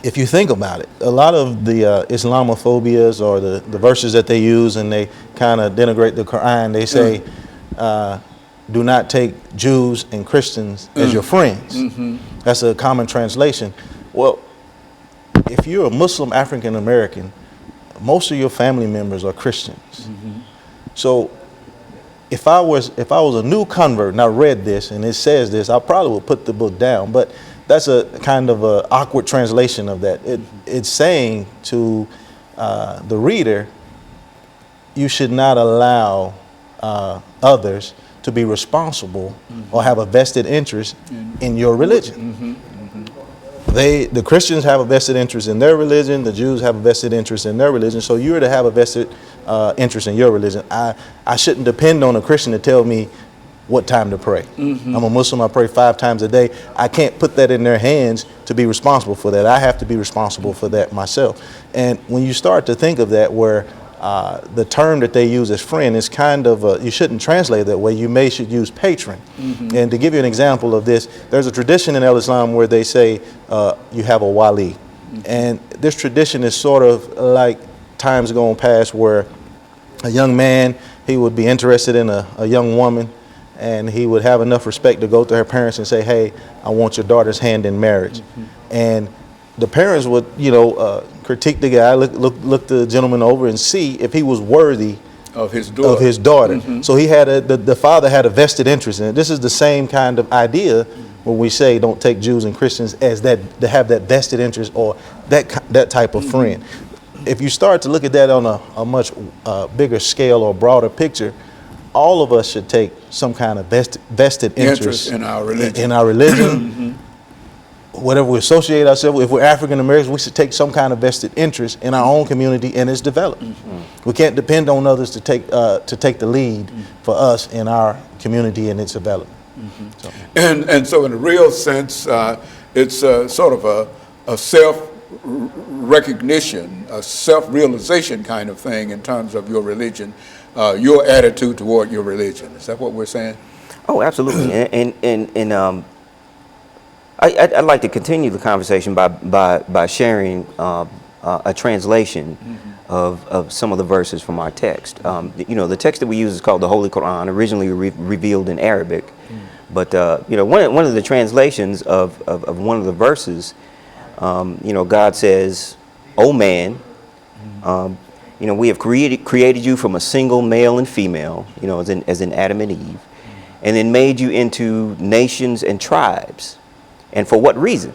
if you think about it, a lot of the Islamophobias or the verses that they use and they kind of denigrate the Quran, they say, do not take Jews and Christians as your friends. That's a common translation. Well, if you're a Muslim African American, most of your family members are Christians. So if I was a new convert and I read this and it says this, I probably would put the book down. But that's a kind of a awkward translation of that. It's saying to the reader, you should not allow others to be responsible or have a vested interest in your religion. The Christians have a vested interest in their religion. The Jews have a vested interest in their religion. So you're to have a vested interest in your religion. I shouldn't depend on a Christian to tell me what time to pray. I'm a Muslim. I pray 5 times a day. I can't put that in their hands to be responsible for that. I have to be responsible for that myself. And when you start to think of that, where the term that they use as friend is kind of, you shouldn't translate it that way. You should use patron. And to give you an example of this, there's a tradition in Islam where they say you have a wali. And this tradition is sort of like times gone past where a young man, he would be interested in a young woman, and he would have enough respect to go to her parents and say, hey, I want your daughter's hand in marriage. And the parents would, critique the guy, look the gentleman over and see if he was worthy of his daughter. So he had the father had a vested interest in it. This is the same kind of idea when we say don't take Jews and Christians as that, to have that vested interest or that type of friend. If you start to look at that on a much bigger scale or broader picture, all of us should take some kind of vested interest in our religion. In our religion. Whatever we associate ourselves with, if we're African Americans, we should take some kind of vested interest in our own community and its development. We can't depend on others to take the lead for us in our community and its development. And so in a real sense, it's sort of a self-recognition, a self-realization kind of thing in terms of your religion, your attitude toward your religion. Is that what we're saying? Oh, absolutely. And I'd like to continue the conversation by sharing a translation of some of the verses from our text. The text that we use is called the Holy Quran, originally revealed in Arabic. But one of the translations of one of the verses, God says, "O man, we have created you from a single male and female, as in Adam and Eve, and then made you into nations and tribes." And for what reason?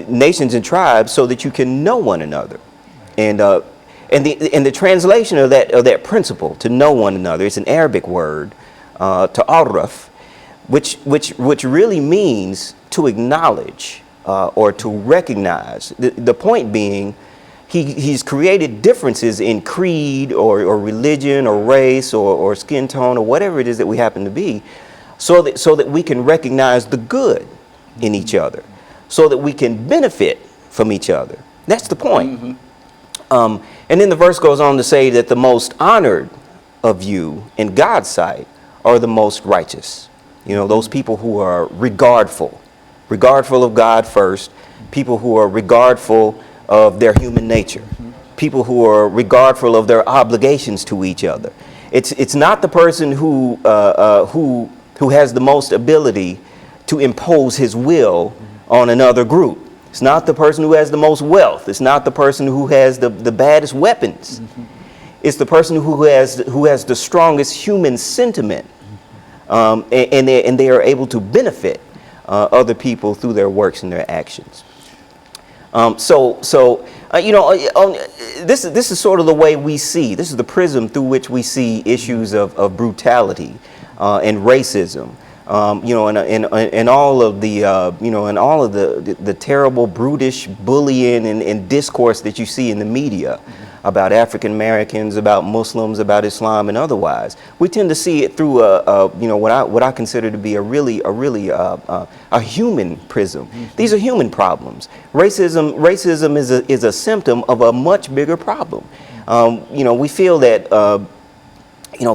Nations and tribes, so that you can know one another. And the translation of that principle, to know one another, it's an Arabic word, ta'arruf, which really means to acknowledge or to recognize. The point being, he's created differences in creed or religion or race or skin tone or whatever it is that we happen to be, so that we can recognize the good in each other, so that we can benefit from each other. That's the point. And then the verse goes on to say that the most honored of you in God's sight are the most righteous. Those people who are regardful of God first, people who are regardful of their human nature, people who are regardful of their obligations to each other. It's not the person who has the most ability to impose his will on another group. It's not the person who has the most wealth. It's not the person who has the baddest weapons. It's the person who has the strongest human sentiment, and they are able to benefit other people through their works and their actions. This is sort of the way we see. This is the prism through which we see issues of brutality and racism. And all of the terrible, brutish bullying and discourse that you see in the media about African Americans, about Muslims, about Islam, and otherwise. We tend to see it through what I consider to be a human prism. These are human problems. Racism is a symptom of a much bigger problem. We feel that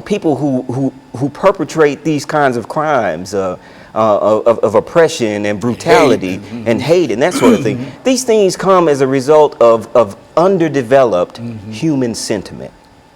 people who perpetrate these kinds of crimes of oppression and brutality Hate. and hate and that sort of thing. These things come as a result of underdeveloped human sentiment.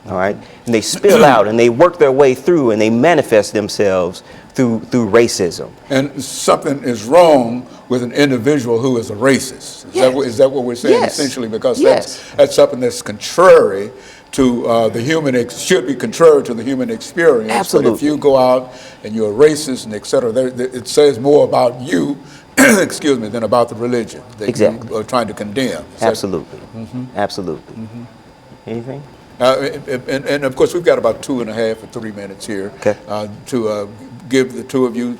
All right, and they spill out and they work their way through and they manifest themselves through racism. And something is wrong with an individual who is a racist. Is that what we're saying, Yes. essentially? Because Yes. that's something that's contrary to the human, should be contrary to the human experience. Absolutely. But if you go out and you're a racist and et cetera, it says more about you, excuse me, than about the religion that Exactly. you are trying to condemn. Is that- Absolutely. Absolutely. Anything? And of course, we've got about 2.5 or 3 minutes here Okay. to give the two of you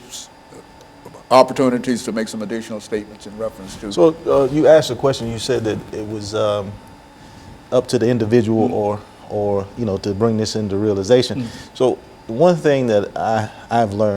opportunities to make some additional statements in reference to. So you asked a question. You said that it was up to the individual or to bring this into realization. So one thing that I've learned